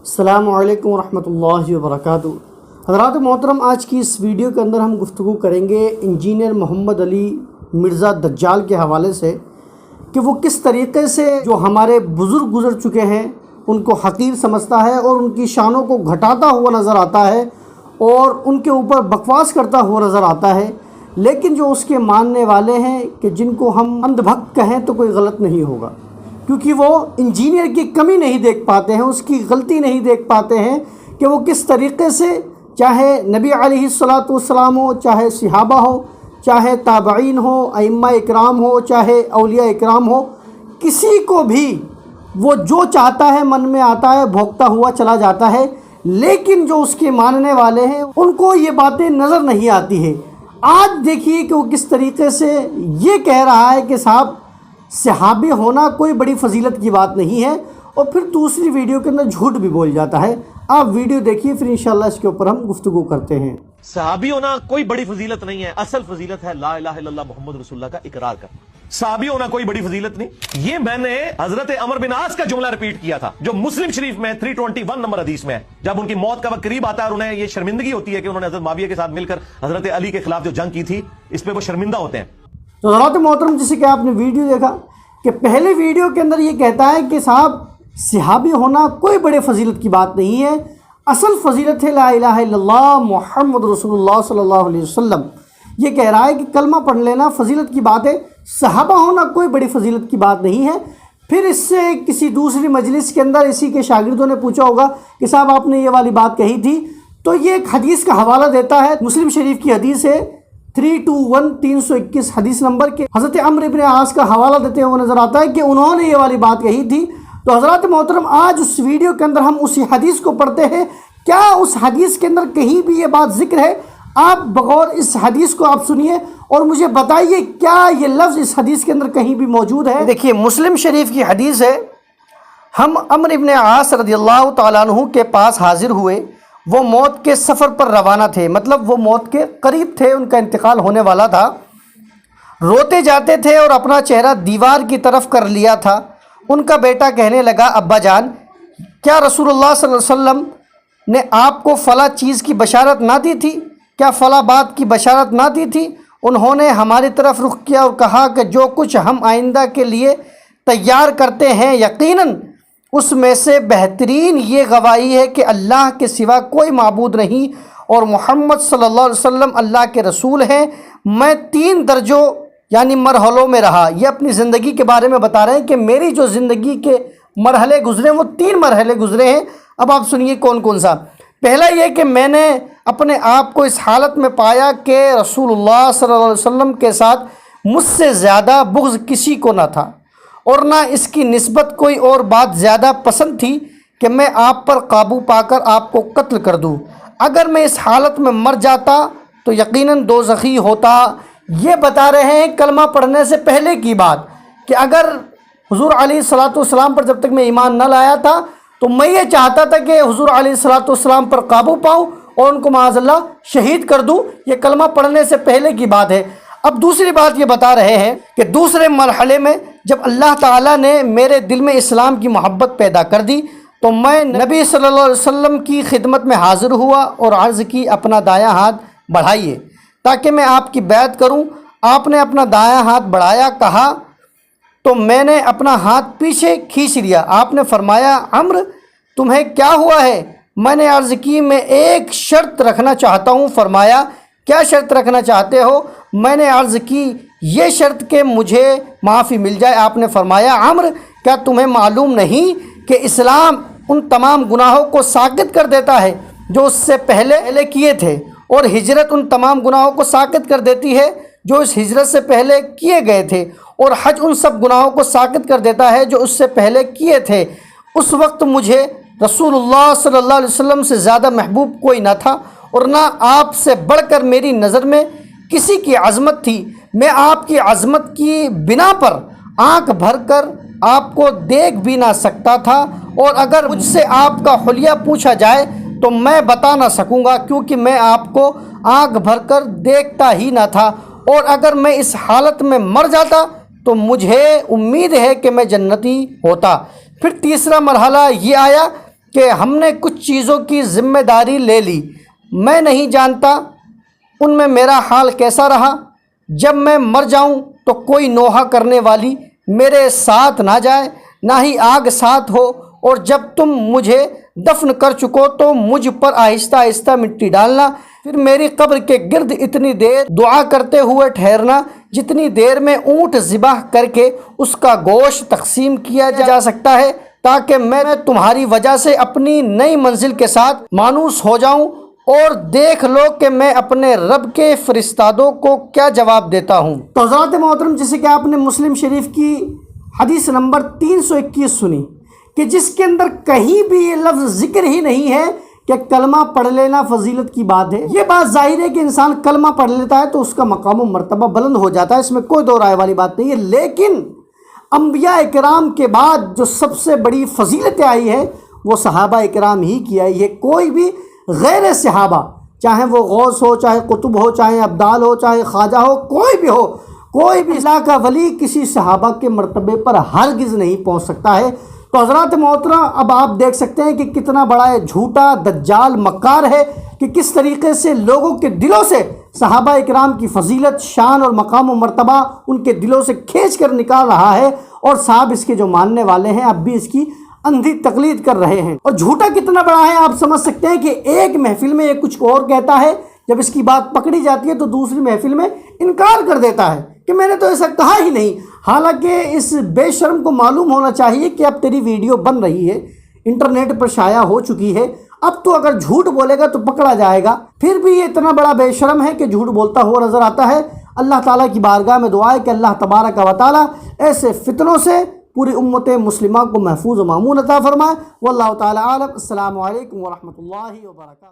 السلام علیکم ورحمۃ اللہ وبرکاتہ۔ حضرات محترم، آج کی اس ویڈیو کے اندر ہم گفتگو کریں گے انجینئر محمد علی مرزا دجال کے حوالے سے کہ وہ کس طریقے سے جو ہمارے بزرگ گزر چکے ہیں ان کو حقیر سمجھتا ہے اور ان کی شانوں کو گھٹاتا ہوا نظر آتا ہے اور ان کے اوپر بکواس کرتا ہوا نظر آتا ہے، لیکن جو اس کے ماننے والے ہیں کہ جن کو ہم اندھ بھکت کہیں تو کوئی غلط نہیں ہوگا، کیونکہ وہ انجینئر کی کمی نہیں دیکھ پاتے ہیں، اس کی غلطی نہیں دیکھ پاتے ہیں کہ وہ کس طریقے سے چاہے نبی علیہ الصلاۃ ہو، چاہے صحابہ ہو، چاہے تابعین ہو، ائمہ اکرام ہو، چاہے اولیاء اکرام ہو، کسی کو بھی وہ جو چاہتا ہے من میں آتا ہے بھونکتا ہوا چلا جاتا ہے، لیکن جو اس کے ماننے والے ہیں ان کو یہ باتیں نظر نہیں آتی ہے۔ آج دیکھیے کہ وہ کس طریقے سے یہ کہہ رہا ہے کہ صاحب صحابی ہونا کوئی بڑی فضیلت کی بات نہیں ہے، اور پھر دوسری ویڈیو کے اندر جھوٹ بھی بول جاتا ہے۔ آپ ویڈیو دیکھیے، پھر انشاءاللہ اس کے اوپر ہم گفتگو کرتے ہیں۔ صحابی ہونا کوئی بڑی فضیلت نہیں ہے، اصل فضیلت ہے لا الہ الا اللہ محمد رسول اللہ کا اقرار کرنا۔ صحابی ہونا کوئی بڑی فضیلت نہیں، یہ میں نے حضرت عمر بن عاص کا جملہ ریپیٹ کیا تھا جو مسلم شریف میں 321 نمبر حدیث میں ہے، جب ان کی موت کا وقت قریب آتا ہے اور انہیں یہ شرمندگی ہوتی ہے کہ انہوں نے حضرت معاویہ کے ساتھ مل کر حضرت علی کے خلاف جو جنگ کی تھی، اس پہ وہ شرمندہ ہوتے ہیں۔ تو حضرات محترم، جیسے کہ آپ نے ویڈیو دیکھا کہ پہلے ویڈیو کے اندر یہ کہتا ہے کہ صاحب صحابی ہونا کوئی بڑے فضیلت کی بات نہیں ہے، اصل فضیلت ہے لا الہ الا اللہ محمد رسول اللہ صلی اللہ علیہ وسلم۔ یہ کہہ رہا ہے کہ کلمہ پڑھ لینا فضیلت کی بات ہے، صحابہ ہونا کوئی بڑی فضیلت کی بات نہیں ہے۔ پھر اس سے کسی دوسری مجلس کے اندر اسی کے شاگردوں نے پوچھا ہوگا کہ صاحب آپ نے یہ والی بات کہی تھی، تو یہ ایک حدیث کا حوالہ دیتا ہے، مسلم شریف کی حدیث ہے 321 حدیث نمبر کے، حضرت عمر بن عاص کا حوالہ دیتے ہوئے نظر آتا ہے کہ انہوں نے یہ والی بات کہی تھی۔ تو حضرات محترم، آج اس ویڈیو کے اندر ہم اسی حدیث کو پڑھتے ہیں، کیا اس حدیث کے اندر کہیں بھی یہ بات ذکر ہے؟ آپ بغور اس حدیث کو آپ سنیے اور مجھے بتائیے کیا یہ لفظ اس حدیث کے اندر کہیں بھی موجود ہے؟ دیکھیے، مسلم شریف کی حدیث ہے، ہم عمر بن عاص رضی اللہ تعالیٰ عنہ کے پاس حاضر ہوئے، وہ موت کے سفر پر روانہ تھے، مطلب وہ موت کے قریب تھے، ان کا انتقال ہونے والا تھا، روتے جاتے تھے اور اپنا چہرہ دیوار کی طرف کر لیا تھا۔ ان کا بیٹا کہنے لگا، ابا جان، کیا رسول اللہ صلی اللہ علیہ وسلم نے آپ کو فلاں چیز کی بشارت نہ دی تھی؟ کیا فلاں بات کی بشارت نہ دی تھی؟ انہوں نے ہماری طرف رخ کیا اور کہا کہ جو کچھ ہم آئندہ کے لیے تیار کرتے ہیں یقیناً اس میں سے بہترین یہ گواہی ہے کہ اللہ کے سوا کوئی معبود نہیں اور محمد صلی اللہ علیہ وسلم اللہ کے رسول ہیں۔ میں 3 درجوں یعنی مرحلوں میں رہا۔ یہ اپنی زندگی کے بارے میں بتا رہے ہیں کہ میری جو زندگی کے مرحلے گزرے وہ 3 مرحلے گزرے ہیں۔ اب آپ سنیے کون کون سا۔ پہلا یہ کہ میں نے اپنے آپ کو اس حالت میں پایا کہ رسول اللہ صلی اللہ علیہ وسلم کے ساتھ مجھ سے زیادہ بغض کسی کو نہ تھا، اور نہ اس کی نسبت کوئی اور بات زیادہ پسند تھی کہ میں آپ پر قابو پا کر آپ کو قتل کر دوں۔ اگر میں اس حالت میں مر جاتا تو یقیناً دوزخی ہوتا۔ یہ بتا رہے ہیں کلمہ پڑھنے سے پہلے کی بات کہ اگر حضور علیہ الصلاۃ والسلام پر جب تک میں ایمان نہ لایا تھا تو میں یہ چاہتا تھا کہ حضور علیہ الصلاۃ والسلام پر قابو پاؤں اور ان کو معاذ اللہ شہید کر دوں۔ یہ کلمہ پڑھنے سے پہلے کی بات ہے۔ اب دوسری بات یہ بتا رہے ہیں کہ دوسرے مرحلے میں جب اللہ تعالیٰ نے میرے دل میں اسلام کی محبت پیدا کر دی تو میں نبی صلی اللہ علیہ وسلم کی خدمت میں حاضر ہوا اور عرض کی، اپنا دایاں ہاتھ بڑھائیے تاکہ میں آپ کی بیعت کروں۔ آپ نے اپنا دایاں ہاتھ بڑھایا، کہا تو میں نے اپنا ہاتھ پیچھے کھینچ لیا۔ آپ نے فرمایا، عمر تمہیں کیا ہوا ہے؟ میں نے عرض کی، میں ایک شرط رکھنا چاہتا ہوں۔ فرمایا، کیا شرط رکھنا چاہتے ہو؟ میں نے عرض کی، یہ شرط کہ مجھے معافی مل جائے۔ آپ نے فرمایا، عمر کیا تمہیں معلوم نہیں کہ اسلام ان تمام گناہوں کو ساقط کر دیتا ہے جو اس سے پہلے کیے تھے، اور ہجرت ان تمام گناہوں کو ساقط کر دیتی ہے جو اس ہجرت سے پہلے کیے گئے تھے، اور حج ان سب گناہوں کو ساقط کر دیتا ہے جو اس سے پہلے کیے تھے۔ اس وقت مجھے رسول اللہ صلی اللہ علیہ وسلم سے زیادہ محبوب کوئی نہ تھا، اور نہ آپ سے بڑھ کر میری نظر میں کسی کی عظمت تھی۔ میں آپ کی عظمت کی بنا پر آنکھ بھر کر آپ کو دیکھ بھی نہ سکتا تھا، اور اگر مجھ سے آپ کا حلیہ پوچھا جائے تو میں بتا نہ سکوں گا، کیونکہ میں آپ کو آنکھ بھر کر دیکھتا ہی نہ تھا، اور اگر میں اس حالت میں مر جاتا تو مجھے امید ہے کہ میں جنتی ہوتا۔ پھر تیسرا مرحلہ یہ آیا کہ ہم نے کچھ چیزوں کی ذمہ داری لے لی، میں نہیں جانتا ان میں میرا حال کیسا رہا۔ جب میں مر جاؤں تو کوئی نوحہ کرنے والی میرے ساتھ نہ جائے، نہ ہی آگ ساتھ ہو، اور جب تم مجھے دفن کر چکو تو مجھ پر آہستہ آہستہ مٹی ڈالنا، پھر میری قبر کے گرد اتنی دیر دعا کرتے ہوئے ٹھہرنا جتنی دیر میں اونٹ ذبح کر کے اس کا گوشت تقسیم کیا جا سکتا ہے، تاکہ میں تمہاری وجہ سے اپنی نئی منزل کے ساتھ مانوس ہو جاؤں، اور دیکھ لو کہ میں اپنے رب کے فرستادوں کو کیا جواب دیتا ہوں۔ تو حضرات محترم، جیسے کہ آپ نے مسلم شریف کی حدیث نمبر 321 سنی کہ جس کے اندر کہیں بھی یہ لفظ ذکر ہی نہیں ہے کہ کلمہ پڑھ لینا فضیلت کی بات ہے۔ یہ بات ظاہر ہے کہ انسان کلمہ پڑھ لیتا ہے تو اس کا مقام و مرتبہ بلند ہو جاتا ہے، اس میں کوئی دو رائے والی بات نہیں ہے، لیکن انبیاء اکرام کے بعد جو سب سے بڑی فضیلتیں آئی ہے وہ صحابہ اکرام ہی کی آئی ہے۔ کوئی بھی غیر صحابہ، چاہے وہ غوث ہو، چاہے قطب ہو، چاہے ابدال ہو، چاہے خواجہ ہو، کوئی بھی ہو، کوئی بھی اللہ کا ولی کسی صحابہ کے مرتبے پر ہرگز نہیں پہنچ سکتا ہے۔ تو حضرات محترم، اب آپ دیکھ سکتے ہیں کہ کتنا بڑا یہ جھوٹا دجال مکار ہے کہ کس طریقے سے لوگوں کے دلوں سے صحابہ اکرام کی فضیلت، شان اور مقام و مرتبہ ان کے دلوں سے کھینچ کر نکال رہا ہے، اور صاحب اس کے جو ماننے والے ہیں اب بھی اس کی اندھی تقلید کر رہے ہیں۔ اور جھوٹا کتنا بڑا ہے آپ سمجھ سکتے ہیں کہ ایک محفل میں یہ کچھ اور کہتا ہے، جب اس کی بات پکڑی جاتی ہے تو دوسری محفل میں انکار کر دیتا ہے کہ میں نے تو ایسا کہا ہی نہیں، حالانکہ اس بے شرم کو معلوم ہونا چاہیے کہ اب تیری ویڈیو بن رہی ہے، انٹرنیٹ پر شائع ہو چکی ہے، اب تو اگر جھوٹ بولے گا تو پکڑا جائے گا۔ پھر بھی یہ اتنا بڑا بے شرم ہے کہ جھوٹ بولتا ہوا نظر آتا ہے۔ اللہ تعالیٰ کی بارگاہ میں دعا ہے کہ اللہ تبارک و تعالیٰ ایسے فتنوں سے پوری امت مسلمہ کو محفوظ و مامون عطا فرمائے۔ واللہ تعالیٰ عالم۔ السلام علیکم ورحمۃ اللہ وبرکاتہ۔